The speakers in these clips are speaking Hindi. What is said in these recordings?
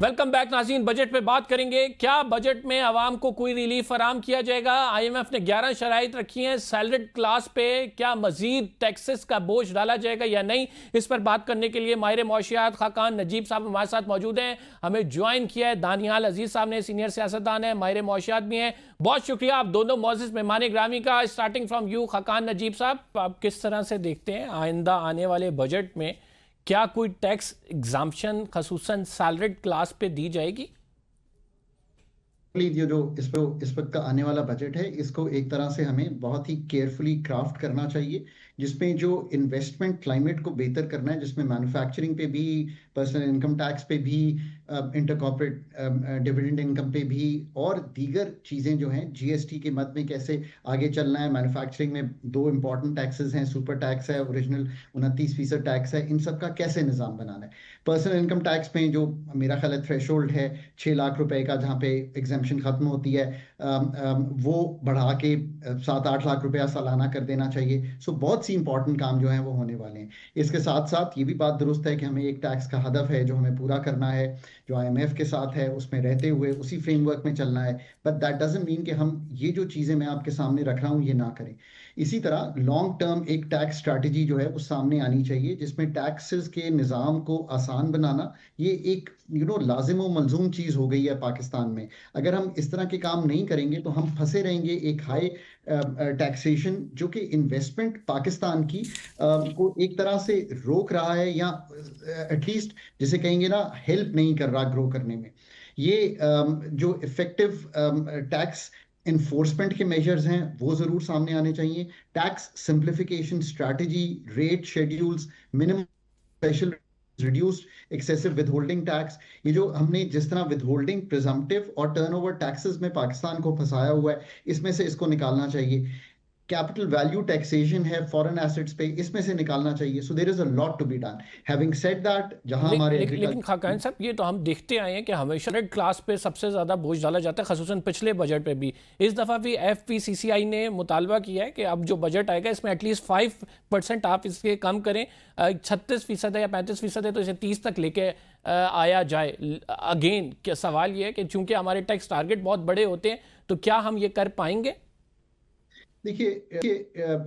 वेलकम बैक नाज़रीन। बजट पे बात करेंगे। क्या बजट में आवाम को कोई रिलीफ फराम किया जाएगा? IMF ने 11 शराइत रखी हैं। सैलरीड क्लास पे क्या मजीद टैक्सेस का बोझ डाला जाएगा या नहीं, इस पर बात करने के लिए माहिर मौशियात खाकान नजीब साहब हमारे साथ मौजूद हैं। हमें ज्वाइन किया है दानियाल अजीज साहब ने, सीनियर सियासतदान है, माहिर मौशियात भी हैं। बहुत शुक्रिया आप दोनों मोअज़्ज़िज़ मेहमान ग्रामी का। Starting from you Khaqan Najeeb साहब, आप किस तरह से देखते हैं आइंदा आने वाले बजट में क्या कोई टैक्स एग्जाम्पशन खसूसन सैलरीड क्लास पे दी जाएगी? ये जो इस वक्त का आने वाला बजट है, इसको एक तरह से हमें बहुत ही केयरफुली क्राफ्ट करना चाहिए, जिसमें जो इन्वेस्टमेंट क्लाइमेट को बेहतर करना है, जिसमें मैन्युफैक्चरिंग पे भी, पर्सनल इनकम टैक्स पे भी, इंटर कॉर्पोरेट डिविडेंड इनकम पे भी, और दीगर चीज़ें जो हैं GST के मद में कैसे आगे चलना है। मैन्युफैक्चरिंग में दो इंपॉर्टेंट टैक्सेस हैं, सुपर टैक्स है, ओरिजिनल 29% टैक्स है, इन सब का कैसे निज़ाम बनाना है। पर्सनल इनकम टैक्स में जो मेरा ख्याल है थ्रेशोल्ड है 6 लाख रुपए का, जहाँ पे एग्जाम्पशन खत्म होती है, वो बढ़ा के 7-8 लाख रुपया सालाना कर देना चाहिए। सो बहुत सी इंपॉर्टेंट काम जो है वो होने वाले हैं। इसके साथ साथ ये भी बात दुरुस्त है कि हमें एक टैक्स का हदफ है जो हमें पूरा करना है, जो IMF के साथ है, उसमें रहते हुए उसी फ्रेमवर्क में चलना है। बट दैट डजंट मीन कि हम ये जो चीज़ें मैं आपके सामने रख रहा हूँ ये ना करें। इसी तरह लॉन्ग टर्म एक टैक्स स्ट्रैटेजी जो है वो सामने आनी चाहिए, जिसमें टैक्सेस के निज़ाम को आसान बनाना ये एक लाजिम व मलजूम चीज़ हो गई है पाकिस्तान में। अगर हम इस तरह के काम नहीं करेंगे तो हम फंसे रहेंगे एक हाई टैक्सेशन जो कि इन्वेस्टमेंट पाकिस्तान की को एक तरह से रोक रहा है, या एटलीस्ट जिसे कहेंगे ना, हेल्प नहीं कर रहा ग्रो करने में। ये जो इफेक्टिव टैक्स इन्फोर्समेंट के मेजर्स हैं वो जरूर सामने आने चाहिए। Tax simplification strategy, rate schedules, minimum special, reduced excessive withholding tax, ये जो हमने जिस तरह विदहोल्डिंग, प्रिजम्पटिव और टर्नओवर टैक्सेस में पाकिस्तान को फंसाया हुआ है, इसमें से इसको निकालना चाहिए। कैपिटल वैल्यू टैक्सेशन है फॉरेन एसेट्स पे, इसमें से निकालना चाहिए। So there is a lot to be done. Having said that, जहां हमारे लेकिन खाकान साहब, ये तो हम देखते आए हैं कि हमेशा रेड क्लास पे सबसे ज़्यादा बोझ डाला जाता है, खसूसन पिछले बजट पे भी। इस दफ़ा भी FPCCI ने मुतालबा किया है कि अब जो बजट आएगा इसमें एटलीस्ट 5% आप इसके कम करें। 36% है या 35% है तो इसे 30 तक लेके आया जाए। अगेन क्या सवाल ये है कि चूंकि हमारे टैक्स टारगेट बहुत बड़े होते हैं तो क्या हम ये कर पाएंगे? देखिए,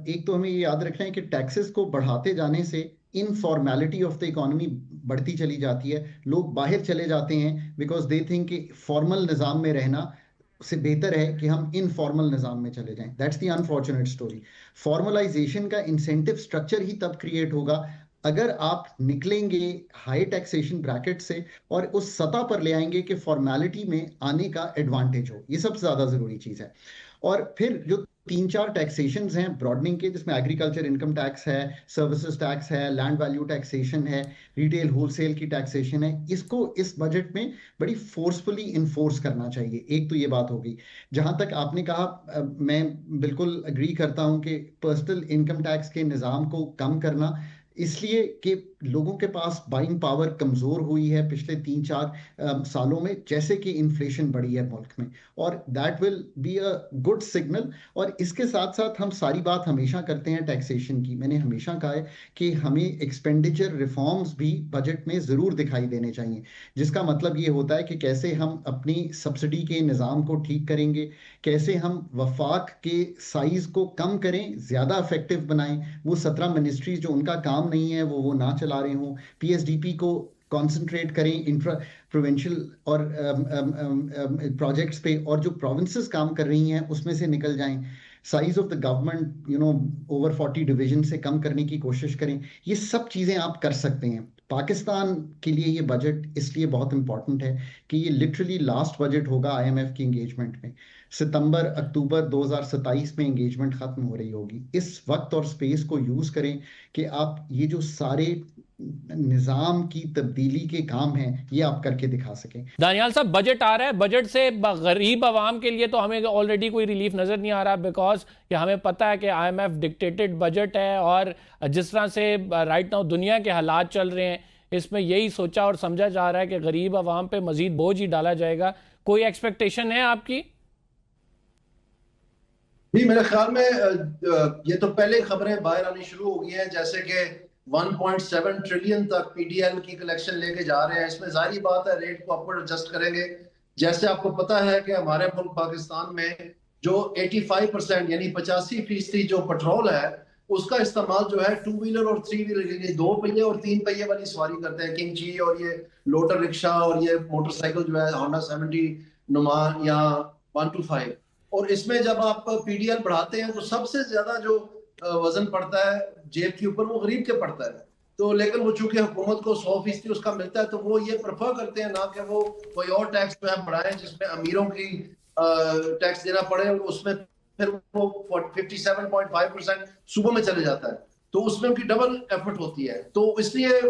एक तो हमें ये याद रखना है कि टैक्सेस को बढ़ाते जाने से इनफॉर्मेलिटी ऑफ द इकोनॉमी बढ़ती चली जाती है। लोग बाहर चले जाते हैं बिकॉज दे थिंक कि फॉर्मल निज़ाम में रहना से बेहतर है कि हम इनफॉर्मल निज़ाम में चले जाएं। That's the unfortunate story. Formalisation का इंसेंटिव स्ट्रक्चर ही तब क्रिएट होगा अगर आप निकलेंगे हाई टैक्सेशन ब्रैकेट से और उस सतह पर ले आएंगे कि फॉर्मेलिटी में आने का एडवांटेज हो। ये सबसे ज़्यादा ज़रूरी चीज़ है। और फिर जो 3-4 टैक्सेशन हैं ब्रॉडनिंग के, जिसमें एग्रीकल्चर इनकम टैक्स है, सर्विसेज टैक्स है, लैंड वैल्यू टैक्सेशन है, रिटेल होलसेल की टैक्सेशन है, इसको इस बजट में बड़ी फोर्सफुली इन्फोर्स करना चाहिए। एक तो ये बात होगी। जहां तक आपने कहा, मैं बिल्कुल अग्री करता हूं कि पर्सनल इनकम टैक्स के निज़ाम को कम करना, इसलिए कि लोगों के पास बाइंग पावर कमज़ोर हुई है पिछले 3-4 सालों में, जैसे कि इन्फ्लेशन बढ़ी है मुल्क में, और that will be a good signal. और इसके साथ साथ हम सारी बात हमेशा करते हैं टैक्सेशन की। मैंने हमेशा कहा है कि हमें एक्सपेंडिचर रिफॉर्म्स भी बजट में ज़रूर दिखाई देने चाहिए, जिसका मतलब ये होता है कि कैसे हम अपनी सब्सिडी के निज़ाम को ठीक करेंगे, कैसे हम वफाक के साइज़ को कम करें, ज़्यादा इफेक्टिव बनाएं। वो 17 मिनिस्ट्रीज जो उनका काम नहीं है वो ना चला रहे हों, PSDP को कॉन्सेंट्रेट करें इंफ्रा प्रोविंशियल और प्रोजेक्ट्स पे, और जो प्रोविंसेस काम कर रही हैं उसमें से निकल जाएं। Size of the government over 40 division से कम करने की कोशिश करें। ये सब चीज़ें आप कर सकते हैं। पाकिस्तान के लिए ये बजट इसलिए बहुत इंपॉर्टेंट है कि ये लिटरली लास्ट बजट होगा IMF की एंगेजमेंट में। सितंबर अक्टूबर 2027 में एंगेजमेंट खत्म हो रही होगी। इस वक्त और स्पेस को यूज करें कि आप ये जो सारे निज़ाम की तब्दीली के काम हैं ये आप करके दिखा सकें। दानियाल साहब, बजट आ रहा है, बजट से गरीब आवाम के लिए तो हमें ऑलरेडी कोई रिलीफ नज़र नहीं आ रहा, बिकॉज कि हमें पता है कि IMF डिक्टेटेड बजट है, और जिस तरह से राइट नाउ दुनिया के हालात चल रहे हैं इसमें यही सोचा और समझा जा रहा है कि गरीब आवाम पे मजीद बोझ ही डाला जाएगा। कोई एक्सपेक्टेशन है आपकी? जी, मेरे ख्याल में ये तो पहले खबरें बाहर आनी शुरू हो गई हैं, जैसे कि 1.7 ट्रिलियन तक पीडीएल की कलेक्शन लेके जा रहे हैं। इसमें जाहिर बात है रेट को अपवर्ड एडजस्ट करेंगे। जैसे आपको पता है कि हमारे मुल्क पाकिस्तान में जो 85% यानी 85% जो पेट्रोल है उसका इस्तेमाल जो है 2 व्हीलर और 3 व्हीलर यानी 2 पहिए और 3 पहिए वाली सवारी करते हैं। किंग ची और ये लोटर रिक्शा और ये मोटरसाइकिल जो है होंडा 70 नुमा या 125। और इसमें जब आप पीडीएल बढ़ाते हैं तो सबसे ज्यादा जो वजन पड़ता है जेब के ऊपर वो गरीब के पड़ता है। तो लेकिन वो चूंकि हुकूमत को 100% उसका मिलता है तो वो ये प्रेफर करते हैं ना कि वो कोई और टैक्स जो है बढ़ाएं जिसमें अमीरों की टैक्स देना पड़े और उसमें फिर वो 57.5% सूबों में चले जाता है। तो उसमें उनकी डबल एफर्ट होती है। तो इसलिए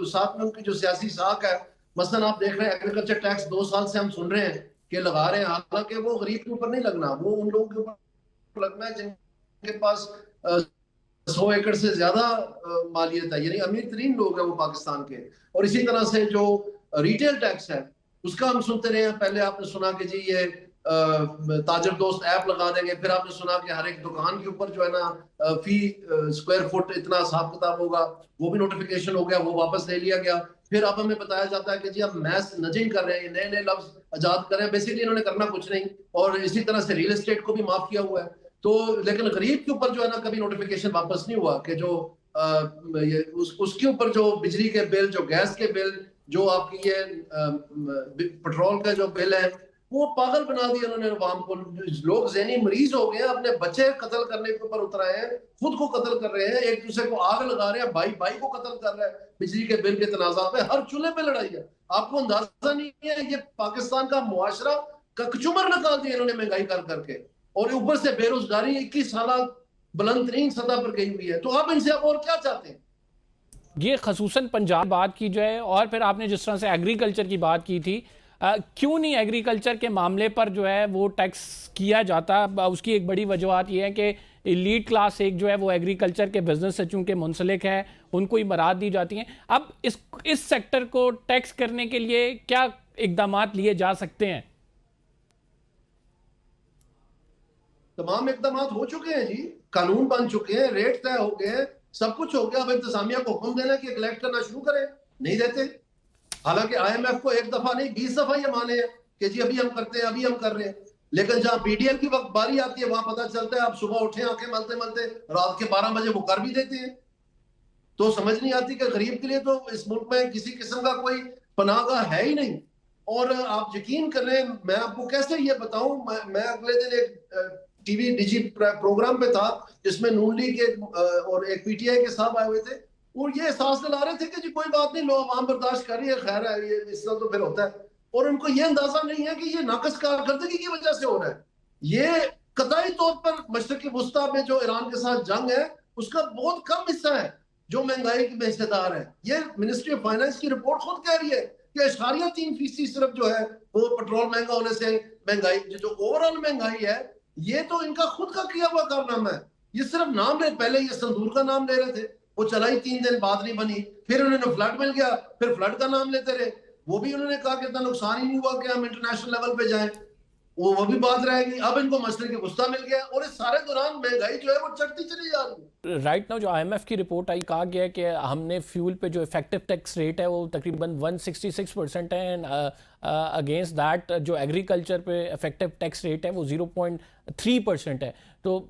साथ में उनकी जो सियासी साख है, मसलन आप देख रहे हैं एग्रीकल्चर टैक्स 2 साल से हम सुन रहे हैं कि लगा रहे हैं, हालांकि वो गरीब के ऊपर नहीं लगना, वो उन लोगों के ऊपर लगना है जिनके पास 100 एकड़ से ज्यादा मालियत है, यानी अमीर तरीन लोग हैं वो पाकिस्तान के। और इसी तरह से जो रिटेल टैक्स है उसका हम सुनते रहे हैं। पहले आपने सुना कि जी ये ताजर दोस्त ऐप लगा देंगे, फिर आपने सुना कि हर एक दुकान के ऊपर जो है ना फी स्क्वायर फुट इतना हिसाब किताब होगा, वो भी नोटिफिकेशन हो गया, वो वापस ले लिया गया। फिर अब हमें बताया जाता है कि जी अब मैस नजिंग कर रहे हैं, नए नए लफ्ज आजाद कर रहे हैं। बेसिकली इन्होंने करना कुछ नहीं। और इसी तरह से रियल एस्टेट को भी माफ किया हुआ है। तो लेकिन गरीब के ऊपर जो है ना कभी नोटिफिकेशन वापस नहीं हुआ कि जो उसके ऊपर जो बिजली के बिल, जो गैस के बिल, जो आपकी ये पेट्रोल का जो बिल है, वो पागल बना दिया उन्होंने अवाम को। लोग ज़हनी मरीज हो गए हैं, अपने बच्चे कत्ल करने के ऊपर उतर आए हैं, खुद को कत्ल कर रहे हैं, एक दूसरे को आग लगा रहे हैं, भाई भाई को कत्ल कर रहा है बिजली के बिल के तनाजा पे। हर चूल्हे पे लड़ाई है। आपको अंदाजा नहीं है ये पाकिस्तान का मुआशरा कचूमर निकाल दिया इन्होंने महंगाई कर करके। और ऊपर से बेरोजगारी 21 साल बुलंद तरीन सतह पर गई हुई है। तो आप इनसे और क्या चाहते हैं? ये खसूसन पंजाब बात की जाए और फिर आपने जिस तरह से एग्रीकल्चर की बात की थी, क्यों नहीं एग्रीकल्चर के मामले पर जो है वो टैक्स किया जाता? उसकी एक बड़ी वजूहत ये है कि एलीट क्लास एक जो है वो एग्रीकल्चर के बिजनेस से चूंकि मुंसलिक है, उनको ही मराद दी जाती हैं। अब इस सेक्टर को टैक्स करने के लिए क्या इकदाम लिए जा सकते हैं? तमाम इकदाम हो चुके हैं जी, कानून बन चुके हैं, रेट तय हो गए हैं, सब कुछ हो गया। अब इंतजामिया को हुक्म देना कि कलेक्ट करना शुरू करें, नहीं देते। हालांकि IMF को एक दफा नहीं 20 दफा ये माने हैं कि जी अभी हम करते हैं, अभी हम कर रहे हैं। लेकिन जहां पीडीएल की वक्त बारी आती है वहां पता चलता है आप सुबह उठे आंखें मलते मलते रात के 12 बजे वो कर भी देते हैं। तो समझ नहीं आती कि गरीब के लिए तो इस मुल्क में किसी किस्म का कोई पनाहगाह है ही नहीं। और आप यकीन करें, मैं आपको कैसे ये बताऊं, मैं अगले दिन एक टीवी डिजी प्रोग्राम पे था जिसमें नून लीग के और एक पीटीआई के साहब आए हुए थे। और ये एहसास दिला रहे थे कि जी कोई बात नहीं, लोग आवाम बर्दाश्त कर रही है, खैर है, ये इस तरह तो फिर होता है। और उनको ये अंदाजा नहीं है कि ये नाकस कारकर्दगी की वजह से हो रहा है। ये कतई तौर पर मशरिक़ वस्ता में जो ईरान के साथ जंग है उसका बहुत कम हिस्सा है जो महंगाई में हिस्सेदार है। ये मिनिस्ट्री ऑफ फाइनेंस की रिपोर्ट खुद कह रही है कि 3% सिर्फ जो है वो पेट्रोल महंगा होने से महंगाई, जो ओवरऑल महंगाई है ये तो इनका खुद का किया हुआ कारनामा है। ये सिर्फ नाम ले, पहले ये संदूर का नाम ले रहे थे, वो चलाई 3 दिन बाद नहीं बनी, फिर उन्होंने फ्लड मिल गया, फिर फ्लड का नाम लेते रहे, वो भी उन्होंने कहा कि इतना नुकसान ही नहीं हुआ कि हम इंटरनेशनल लेवल पे जाएं, वो भी बात रहेगी। अब इनको मसले की गुस्सा मिल गया और इस सारे दौरान महंगाई जो है वो चढ़ती चली जा रही है। राइट नाउ जो IMF की रिपोर्ट आई, कहा गया कि हमने फ्यूल पे जो इफेक्टिव टैक्स रेट है वो तकरीबन 166% है एंड अगेंस्ट दैट जो एग्रीकल्चर पे इफेक्टिव टैक्स रेट है वो 0.3% है। तो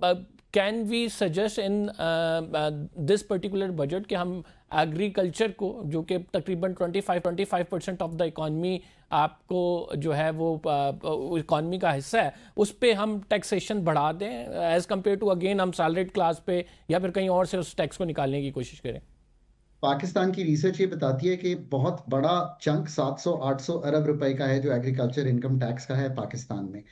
can we suggest in this particular budget कि हम एग्रीकल्चर को, जो कि तकरीबन 25% ऑफ द इकॉनमी आपको जो है वो इकॉनमी का हिस्सा है, उस पे हम टैक्सेशन बढ़ा दें एज कम्पेयर टू अगेन हम सैलरीड क्लास पे या फिर कहीं और से उस टैक्स को निकालने की कोशिश करें? पाकिस्तान की रिसर्च ये बताती है कि बहुत बड़ा चंक 700-800 अरब रुपए का है जो एग्रीकल्चर इनकम टैक्स का है पाकिस्तान में।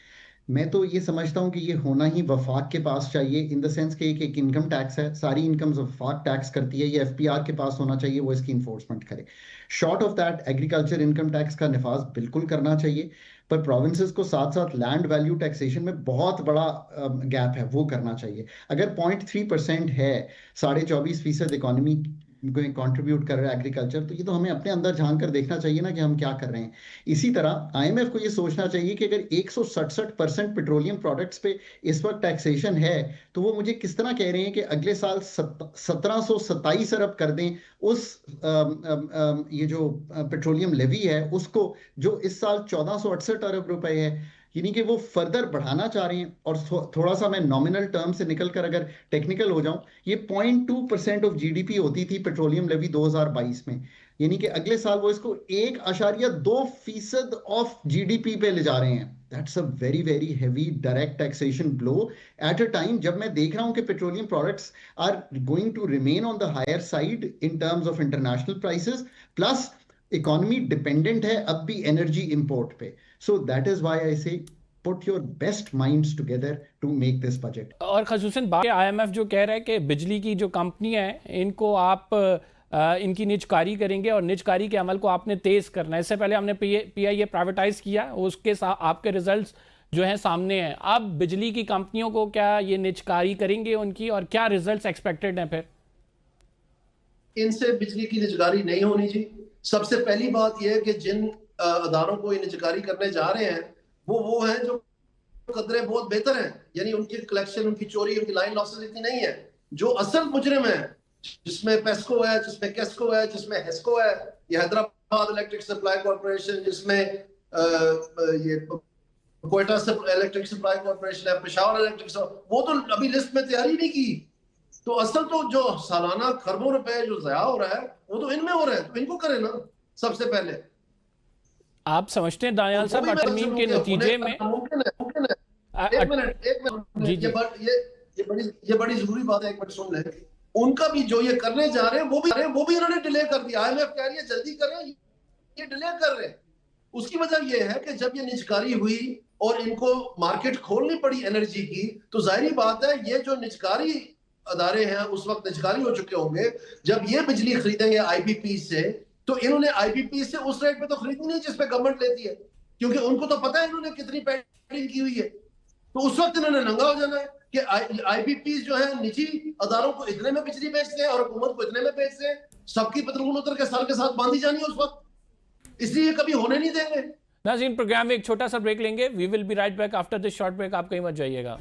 मैं तो ये समझता हूँ कि ये होना ही वफाक के पास चाहिए, इन द सेंस कि एक इनकम टैक्स है, सारी इनकम्स वफाक टैक्स करती है, ये FPR के पास होना चाहिए, वो इसकी इन्फोर्समेंट करे। Short of that agriculture income tax का निफाज बिल्कुल करना चाहिए, पर प्रोविंसेस को साथ साथ लैंड वैल्यू टैक्सेशन में बहुत बड़ा गैप है, वो करना चाहिए। अगर 0.3% है 24.25% इकोनॉमी कंट्रीब्यूट कर रहा है एग्रीकल्चर, तो ये तो हमें अपने अंदर झांक कर देखना चाहिए ना कि हम क्या कर रहे हैं। इसी तरह आईएमएफ को ये सोचना चाहिए कि अगर 167% पेट्रोलियम प्रोडक्ट्स पे इस वक्त टैक्सेशन है, तो वो मुझे किस तरह कह रहे हैं कि अगले साल 1727 अरब कर दें उस ये जो पेट्रोलियम लेवी है उसको, जो इस साल 1468 अरब रुपए है, यानी कि वो फर्दर बढ़ाना चाह रहे हैं। और थोड़ा सा मैं नॉमिनल टर्म से निकल कर अगर टेक्निकल हो जाऊं, ये 0.2% ऑफ जीडीपी होती थी पेट्रोलियम लेवी 2022 में, यानी कि अगले साल वो इसको 1.2% ऑफ जीडीपी पे ले जा रहे हैं। That's a very very heavy direct taxation blow at a time जब मैं देख रहा हूं कि petroleum products are going to remain on the higher side in terms of international prices, plus economy dependent है अब भी एनर्जी इंपोर्ट पे। So that is why I say put your best minds together to make this budget. और खसूसन बात आईएमएफ जो कह रहा है कि बिजली की जो कंपनियां हैं इनको आप इनकी निजकारी करेंगे और निजकारी के अमल को आपने तेज करना है। इससे पहले हमने पीआईए प्राइवेटाइज किया, उसके साथ आपके रिजल्ट्स जो हैं सामने हैं। अब बिजली की कंपनियों को क्या ये निजकारी करेंगे उनकी, और क्या रिजल्ट्स एक्सपेक्टेड हैं? फिर इनसे बिजली की निजकारी नहीं होनी चाहिए। सबसे पहली बात यह है कि जिन अदारों को ये निजकारी करने जा रहे हैं वो हैं जो कदरे बहुत बेहतर हैं, यानी उनकी कलेक्शन, उनकी चोरी, उनकी लाइन लॉसेस इतनी नहीं है। जो असल मुजरिम है, जिसमें पेस्को है, जिसमें केस्को है, जिसमें हेस्को है, ये हैदराबाद इलेक्ट्रिक सप्लाई कॉर्पोरेशन, जिसमें ये क्वेटा इलेक्ट्रिक सप्लाई कॉर्पोरेशन है, पेशावर इलेक्ट्रिक, वो तो अभी लिस्ट में तैयारी नहीं की। तो असल तो जो सालाना खरबों रुपए जो ज़ाया हो रहा है वो तो इनमें हो रहा है, तो इनको करें ना सबसे पहले। आप समझते हैं दानियाल साहब तरमीम के नतीजे में एक मिनट ये बड़ी जरूरी बात है, एक मिनट सुन लें। उनका भी जो ये करने जा रहे हैं वो भी इन्होंने डिले कर दिया। आईएमएफ कह रही है जल्दी करें, ये डिले कर रहे हैं। उसकी वजह ये है कि जब ये निजकारी हुई और इनको मार्केट खोलनी पड़ी एनर्जी की, तो जाहिर बात है ये जो निजकारी अदारे हैं उस वक्त निजकारी हो चुके होंगे। जब ये बिजली खरीदेंगे आईपीपी से, तो इन्होंने आईपीपी से उस रेट पे तो खरीदनी नहीं जिस पे गवर्नमेंट लेती है, क्योंकि उनको तो पता है इन्होंने कितनी पेडिंग की हुई है। तो उस वक्त इन्होंने नंगा हो जाना है कि आईपीपी जो है निजी अदारों को इतने में बिजली बेचते हैं और हुकूमत को इतने में बेचते हैं। सबकी पतलून उतर के सर के साथ बांधी जानी है उस वक्त, इसलिए कभी होने नहीं देंगे। नाज़रीन, प्रोग्राम में एक छोटा सा ब्रेक लेंगे। We will be right back after this short break. आप कहीं मत जाइएगा।